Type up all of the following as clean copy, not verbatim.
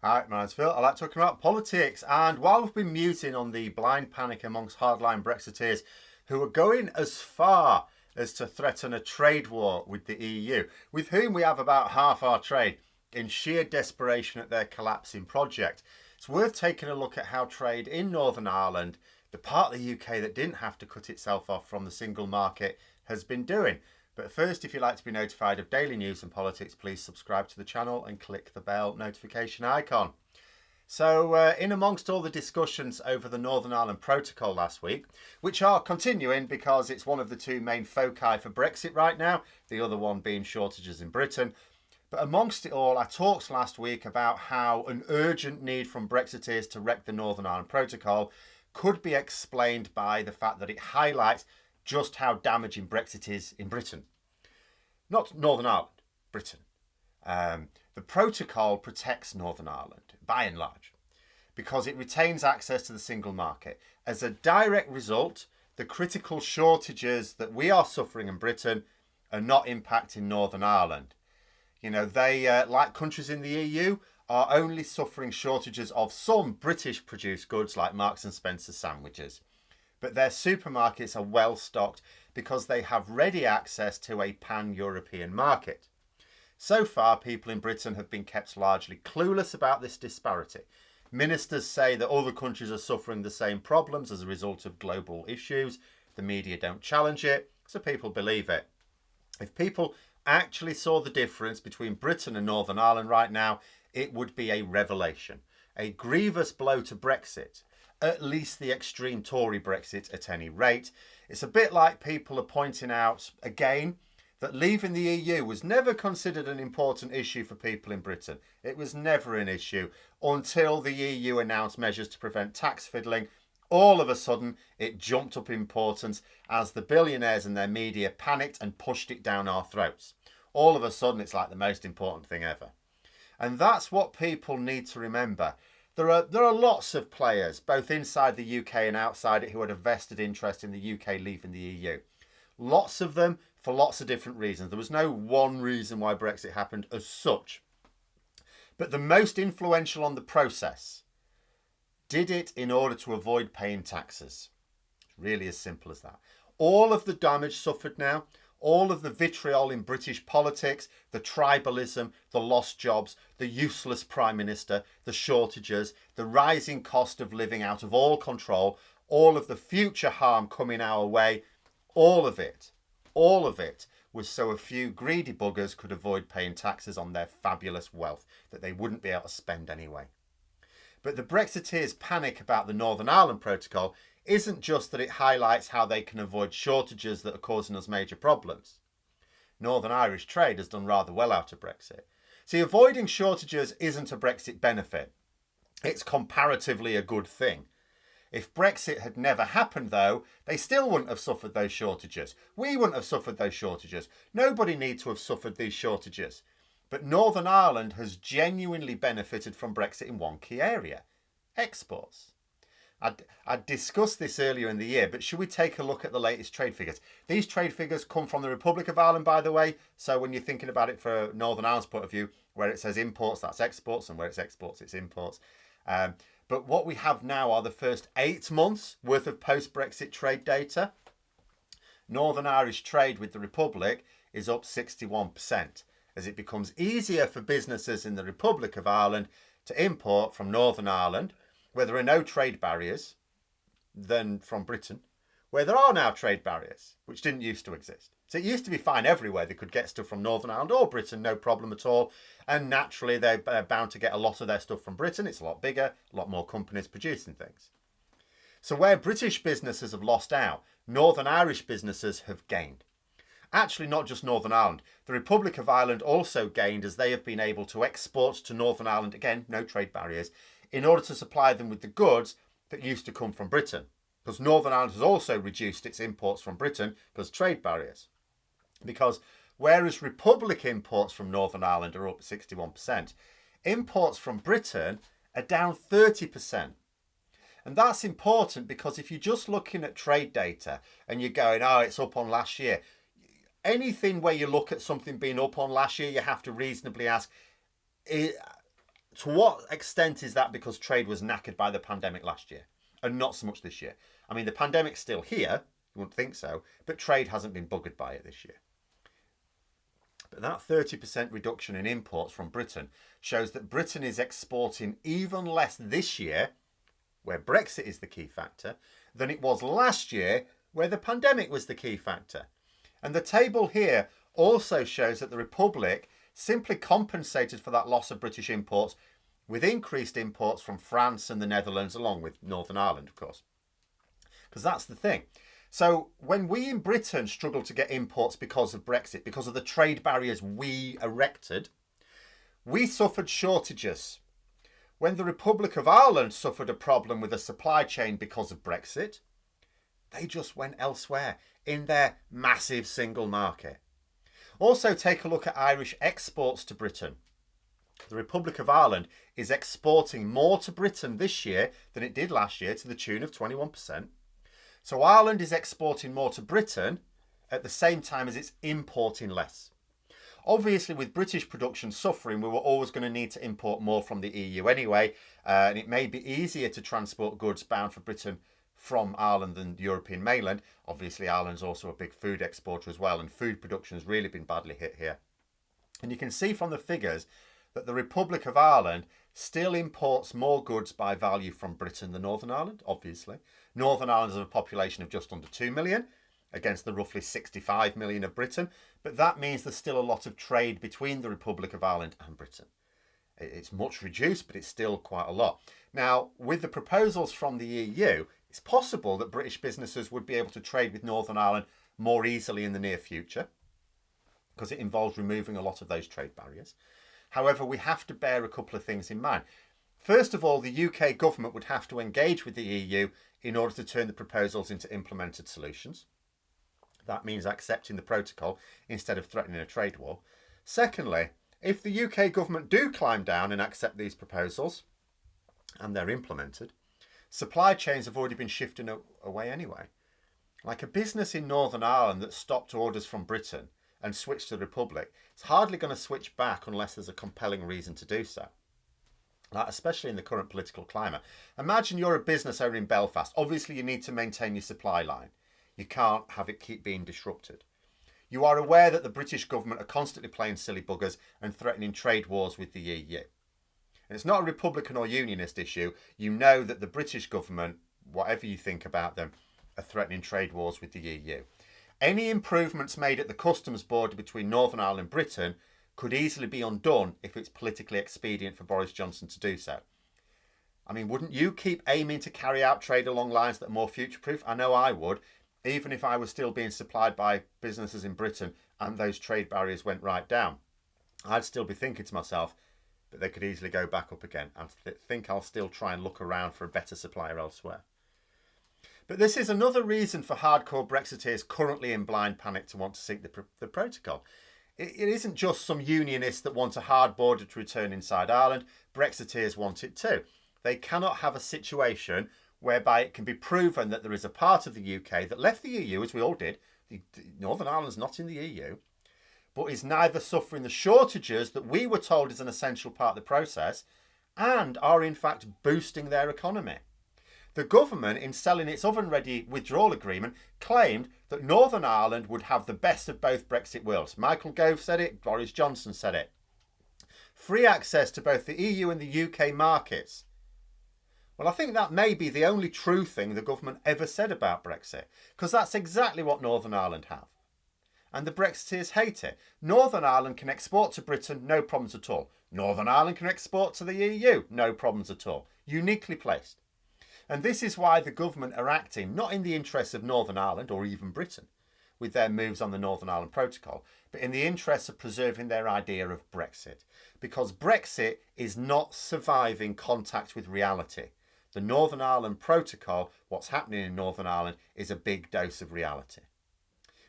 Hi, my name's Phil. I like talking about politics. And while we've been muting on the blind panic amongst hardline Brexiteers who are going as far as to threaten a trade war with the EU, with whom we have about half our trade, in sheer desperation at their collapsing project, it's worth taking a look at how trade in Northern Ireland, the part of the UK that didn't have to cut itself off from the single market, has been doing. But first, if you'd like to be notified of daily news and politics, please subscribe to the channel and click the bell notification icon. So, in amongst all the discussions over the Northern Ireland Protocol last week, which are continuing because it's one of the two main foci for Brexit right now, the other one being shortages in Britain. But amongst it all, I talked last week about how an urgent need from Brexiteers to wreck the Northern Ireland Protocol could be explained by the fact that it highlights just how damaging Brexit is in Britain. Not Northern Ireland, Britain. The protocol protects Northern Ireland, by and large, because it retains access to the single market. As a direct result, the critical shortages that we are suffering in Britain are not impacting Northern Ireland. You know, they, like countries in the EU, are only suffering shortages of some British-produced goods like Marks and Spencer sandwiches. But their supermarkets are well stocked because they have ready access to a pan-European market. So far, people in Britain have been kept largely clueless about this disparity. Ministers say that other countries are suffering the same problems as a result of global issues. The media don't challenge it, so people believe it. If people actually saw the difference between Britain and Northern Ireland right now, it would be a revelation. A grievous blow to Brexit. At least the extreme Tory Brexit at any rate. It's a bit like people are pointing out again that leaving the EU was never considered an important issue for people in Britain. It was never an issue until the EU announced measures to prevent tax fiddling. All of a sudden, it jumped up in importance as the billionaires and their media panicked and pushed it down our throats. All of a sudden, it's like the most important thing ever. And that's what people need to remember. There are lots of players, both inside the UK and outside it, who had a vested interest in the UK leaving the EU. Lots of them for lots of different reasons. There was no one reason why Brexit happened as such. But the most influential on the process did it in order to avoid paying taxes. It's really as simple as that. All of the damage suffered now, all of the vitriol in British politics, the tribalism, the lost jobs, the useless Prime Minister, the shortages, the rising cost of living out of all control, all of the future harm coming our way, all of it was so a few greedy buggers could avoid paying taxes on their fabulous wealth that they wouldn't be able to spend anyway. But the Brexiteers' panic about the Northern Ireland Protocol isn't just that it highlights how they can avoid shortages that are causing us major problems. Northern Irish trade has done rather well out of Brexit. See, avoiding shortages isn't a Brexit benefit. It's comparatively a good thing. If Brexit had never happened, though, they still wouldn't have suffered those shortages. We wouldn't have suffered those shortages. Nobody needs to have suffered these shortages. But Northern Ireland has genuinely benefited from Brexit in one key area: exports. I discussed this earlier in the year, but should we take a look at the latest trade figures? These trade figures come from the Republic of Ireland, by the way. So when you're thinking about it for Northern Ireland's point of view, where it says imports, that's exports, and where it's exports, it's imports. But what we have now are the first 8 months worth of post-Brexit trade data. Northern Irish trade with the Republic is up 61%, as it becomes easier for businesses in the Republic of Ireland to import from Northern Ireland, where there are no trade barriers, than from Britain, where there are now trade barriers, which didn't used to exist. So it used to be fine everywhere. They could get stuff from Northern Ireland or Britain, no problem at all. And naturally, they're bound to get a lot of their stuff from Britain. It's a lot bigger, a lot more companies producing things. So where British businesses have lost out, Northern Irish businesses have gained. Actually, not just Northern Ireland. The Republic of Ireland also gained as they have been able to export to Northern Ireland, again, no trade barriers, in order to supply them with the goods that used to come from Britain. Because Northern Ireland has also reduced its imports from Britain because trade barriers. Because whereas Republic imports from Northern Ireland are up 61%, imports from Britain are down 30%. And that's important because if you're just looking at trade data and you're going, oh, it's up on last year, anything where you look at something being up on last year, you have to reasonably ask, to what extent is that because trade was knackered by the pandemic last year and not so much this year? I mean, the pandemic's still here, you wouldn't think so, but trade hasn't been buggered by it this year. But that 30% reduction in imports from Britain shows that Britain is exporting even less this year, where Brexit is the key factor, than it was last year, where the pandemic was the key factor. And the table here also shows that the Republic simply compensated for that loss of British imports with increased imports from France and the Netherlands, along with Northern Ireland, of course. Because that's the thing. So when we in Britain struggle to get imports because of Brexit, because of the trade barriers we erected, we suffered shortages. When the Republic of Ireland suffered a problem with a supply chain because of Brexit, they just went elsewhere in their massive single market. Also, take a look at Irish exports to Britain. The Republic of Ireland is exporting more to Britain this year than it did last year, to the tune of 21%. So Ireland is exporting more to Britain at the same time as it's importing less. Obviously, with British production suffering, we were always going to need to import more from the EU anyway, and it may be easier to transport goods bound for Britain from Ireland than the European mainland. Obviously, Ireland's also a big food exporter as well, and food production has really been badly hit here. And you can see from the figures that the Republic of Ireland still imports more goods by value from Britain than Northern Ireland, obviously. Northern Ireland has a population of just under 2 million against the roughly 65 million of Britain, but that means there's still a lot of trade between the Republic of Ireland and Britain. It's much reduced, but it's still quite a lot. Now, with the proposals from the EU, it's possible that British businesses would be able to trade with Northern Ireland more easily in the near future, because it involves removing a lot of those trade barriers. However, we have to bear a couple of things in mind. First of all, the UK government would have to engage with the EU in order to turn the proposals into implemented solutions. That means accepting the protocol instead of threatening a trade war. Secondly, if the UK government do climb down and accept these proposals, and they're implemented, supply chains have already been shifting away anyway. Like a business in Northern Ireland that stopped orders from Britain and switched to the Republic, it's hardly going to switch back unless there's a compelling reason to do so. Like, especially in the current political climate. Imagine you're a business owner in Belfast. Obviously, you need to maintain your supply line. You can't have it keep being disrupted. You are aware that the British government are constantly playing silly buggers and threatening trade wars with the EU. And it's not a Republican or Unionist issue. You know that the British government, whatever you think about them, are threatening trade wars with the EU. Any improvements made at the customs border between Northern Ireland and Britain could easily be undone if it's politically expedient for Boris Johnson to do so. I mean, wouldn't you keep aiming to carry out trade along lines that are more future-proof? I know I would, even if I was still being supplied by businesses in Britain and those trade barriers went right down. I'd still be thinking to myself, but they could easily go back up again. I think I'll still try and look around for a better supplier elsewhere. But this is another reason for hardcore Brexiteers currently in blind panic to want to seek the protocol. It isn't just some unionists that want a hard border to return inside Ireland. Brexiteers want it too. They cannot have a situation whereby it can be proven that there is a part of the UK that left the EU, as we all did. Northern Ireland's not in the EU, but is neither suffering the shortages that we were told is an essential part of the process and are in fact boosting their economy. The government, in selling its oven-ready withdrawal agreement, claimed that Northern Ireland would have the best of both Brexit worlds. Michael Gove said it, Boris Johnson said it. Free access to both the EU and the UK markets. Well, I think that may be the only true thing the government ever said about Brexit, because that's exactly what Northern Ireland have. And the Brexiteers hate it. Northern Ireland can export to Britain, no problems at all. Northern Ireland can export to the EU, no problems at all. Uniquely placed. And this is why the government are acting not in the interests of Northern Ireland or even Britain with their moves on the Northern Ireland Protocol, but in the interests of preserving their idea of Brexit. Because Brexit is not surviving contact with reality. The Northern Ireland Protocol, what's happening in Northern Ireland, is a big dose of reality.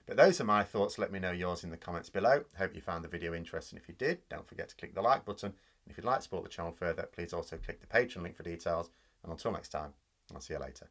But those are my thoughts. Let me know yours in the comments below. Hope you found the video interesting. If you did, don't forget to click the like button. And if you'd like to support the channel further, please also click the Patreon link for details. And until next time, I'll see you later.